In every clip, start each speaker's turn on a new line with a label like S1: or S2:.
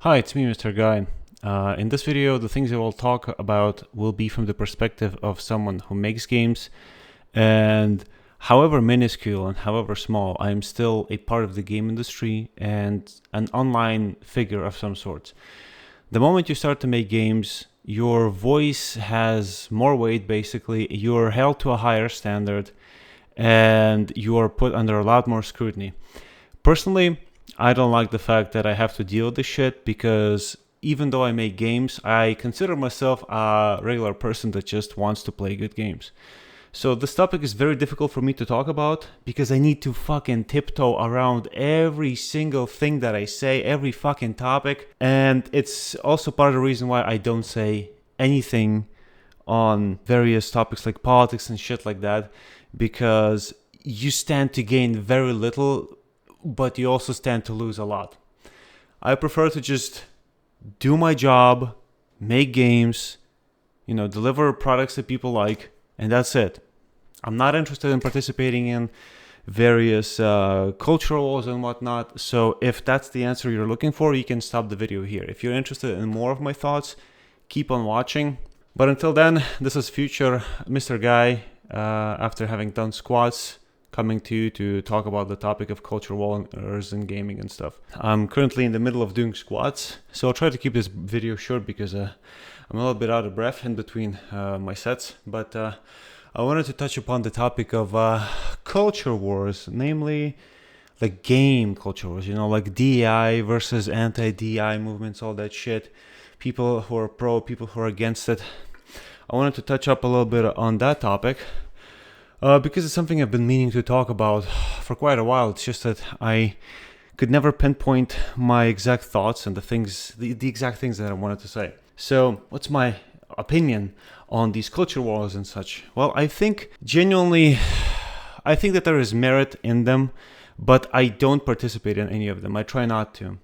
S1: Hi, it's me, Mr. Guy. In this video, the things I will talk about will be from the perspective of someone who makes games, and however minuscule and however small, I am still a part of the game industry and an online figure of some sort. The moment you start to make games, your voice has more weight, basically. You're held to a higher standard, and you are put under a lot more scrutiny. Personally, I don't like the fact that I have to deal with this shit because even though I make games, I consider myself a regular person that just wants to play good games. So this topic is very difficult for me to talk about because I need to fucking tiptoe around every single thing that I say, every fucking topic. And it's also part of the reason why I don't say anything on various topics like politics and shit like that, because you stand to gain very little, but you also stand to lose a lot. I prefer to just do my job, make games, deliver products that people like, and that's it. I'm not interested in participating in various cultural wars and whatnot. So if that's the answer you're looking for, you can stop the video here. If you're interested in more of my thoughts, keep on watching. But until then, this is future Mr. Guy, after having done squats, coming to you to talk about the topic of cultural wars and gaming and stuff. I'm currently in the middle of doing squats, so I'll try to keep this video short because I'm a little bit out of breath in between my sets. But I wanted to touch upon the topic of culture wars, namely like game culture wars, like DEI versus anti-DEI movements, all that shit. People who are pro, people who are against it. I wanted to touch up a little bit on that topic. Because it's something I've been meaning to talk about for quite a while. It's just that I could never pinpoint my exact thoughts and the exact things that I wanted to say. So what's my opinion on these culture wars and such? Well, I think that there is merit in them, but I don't participate in any of them. I try not to.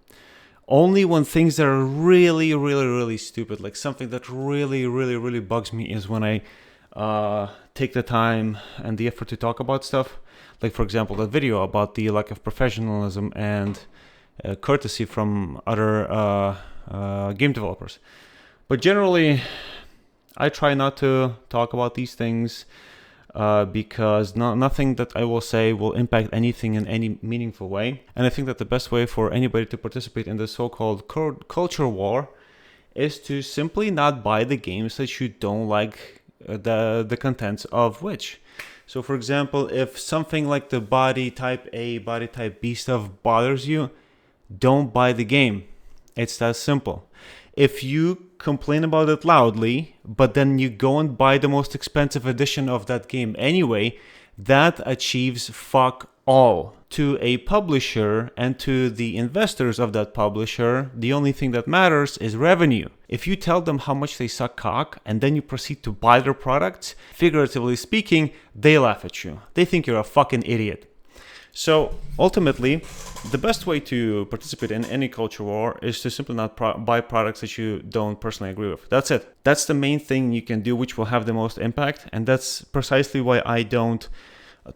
S1: Only when things that are really, really, really stupid, like something that really, really, really bugs me, is when I take the time and the effort to talk about stuff. Like, for example, that video about the lack of professionalism and courtesy from other game developers. But generally, I try not to talk about these things because nothing that I will say will impact anything in any meaningful way. And I think that the best way for anybody to participate in the so-called culture war is to simply not buy the games that you don't like the contents of which. So for example, if something like the body type A, body type B stuff bothers you, don't buy the game. It's that simple. If you complain about it loudly, but then you go and buy the most expensive edition of that game anyway, that achieves fuck all. To a publisher and to the investors of that publisher, the only thing that matters is revenue. If you tell them how much they suck cock and then you proceed to buy their products, figuratively speaking, they laugh at you. They think you're a fucking idiot. So ultimately, the best way to participate in any culture war is to simply not buy products that you don't personally agree with. That's it. That's the main thing you can do, which will have the most impact. And that's precisely why I don't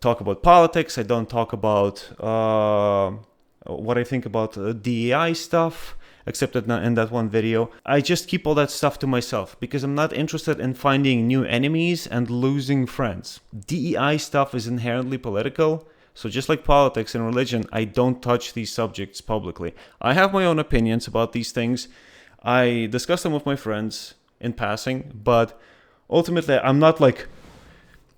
S1: talk about politics. I don't talk about what I think about DEI stuff, except that in that one video. I just keep all that stuff to myself because I'm not interested in finding new enemies and losing friends. DEI stuff is inherently political. So just like politics and religion, I don't touch these subjects publicly. I have my own opinions about these things. I discuss them with my friends in passing, but ultimately I'm not like,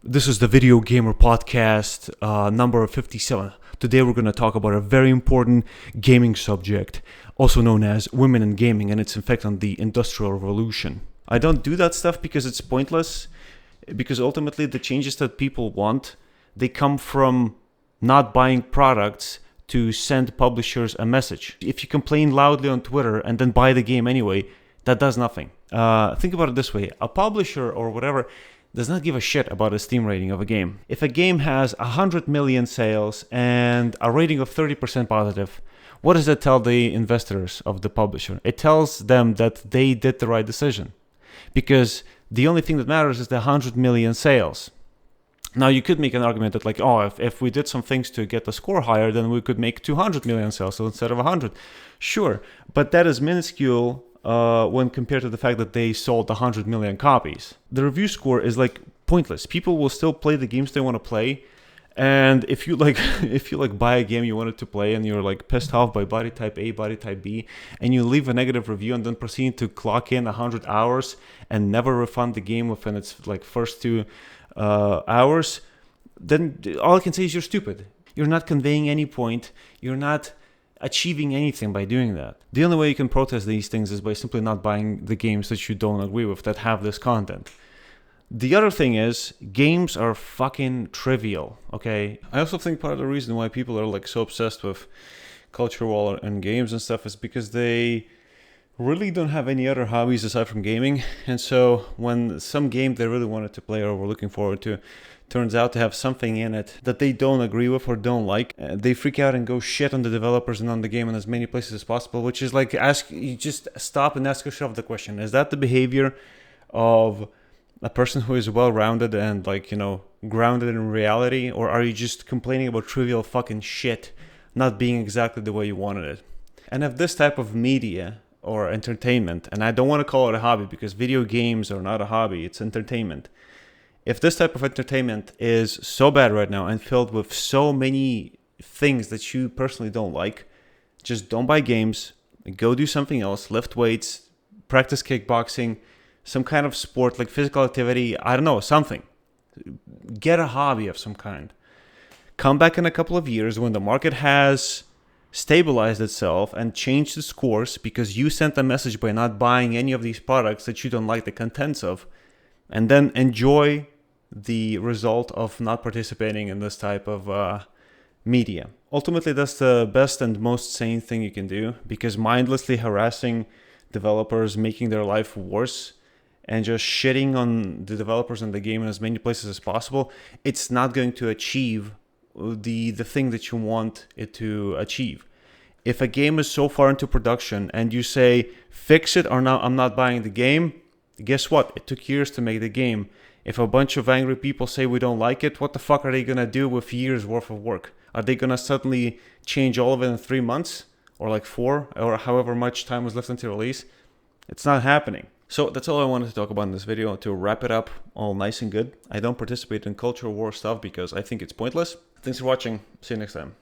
S1: this is the Video Gamer Podcast, number 57. Today we're going to talk about a very important gaming subject, also known as women in gaming and its effect on the Industrial Revolution. I don't do that stuff because it's pointless, because ultimately the changes that people want, they come from not buying products to send publishers a message. If you complain loudly on Twitter and then buy the game anyway, that does nothing. Think about it this way. A publisher or whatever does not give a shit about a Steam rating of a game. If a game has 100 million sales and a rating of 30% positive, what does that tell the investors of the publisher? It tells them that they did the right decision, because the only thing that matters is the 100 million sales. Now, you could make an argument that, like, oh, if we did some things to get the score higher, then we could make 200 million sales instead of 100. Sure, but that is minuscule when compared to the fact that they sold 100 million copies. The review score is, like, pointless. People will still play the games they want to play. And if you like if you like buy a game you wanted to play and you're like pissed off by body type A, body type B, and you leave a negative review and then proceed to clock in 100 hours and never refund the game within its like first 2 hours, then all I can say is you're stupid. You're not conveying any point. You're not achieving anything by doing that. The only way you can protest these things is by simply not buying the games that you don't agree with that have this content. The other thing is, games are fucking trivial, okay? I also think part of the reason why people are like so obsessed with culture war and games and stuff is because they really don't have any other hobbies aside from gaming. And so when some game they really wanted to play or were looking forward to turns out to have something in it that they don't agree with or don't like, they freak out and go shit on the developers and on the game in as many places as possible, which is like, you just stop and ask yourself the question, is that the behavior of a person who is well-rounded and like, grounded in reality, or are you just complaining about trivial fucking shit not being exactly the way you wanted it? And if this type of media or entertainment, and I don't want to call it a hobby because video games are not a hobby, it's entertainment. If this type of entertainment is so bad right now and filled with so many things that you personally don't like, just don't buy games, go do something else, lift weights, practice kickboxing, some kind of sport, like physical activity, I don't know, something. Get a hobby of some kind. Come back in a couple of years when the market has stabilized itself and changed its course because you sent a message by not buying any of these products that you don't like the contents of, and then enjoy the result of not participating in this type of media. Ultimately, that's the best and most sane thing you can do, because mindlessly harassing developers, making their life worse, and just shitting on the developers and the game in as many places as possible, it's not going to achieve the thing that you want it to achieve. If a game is so far into production and you say, fix it or now I'm not buying the game, guess what? It took years to make the game. If a bunch of angry people say we don't like it, what the fuck are they going to do with years worth of work? Are they going to suddenly change all of it in 3 months? Or like 4? Or however much time was left until release? It's not happening. So that's all I wanted to talk about in this video. To wrap it up, all nice and good, I don't participate in culture war stuff because I think it's pointless. Thanks for watching. See you next time.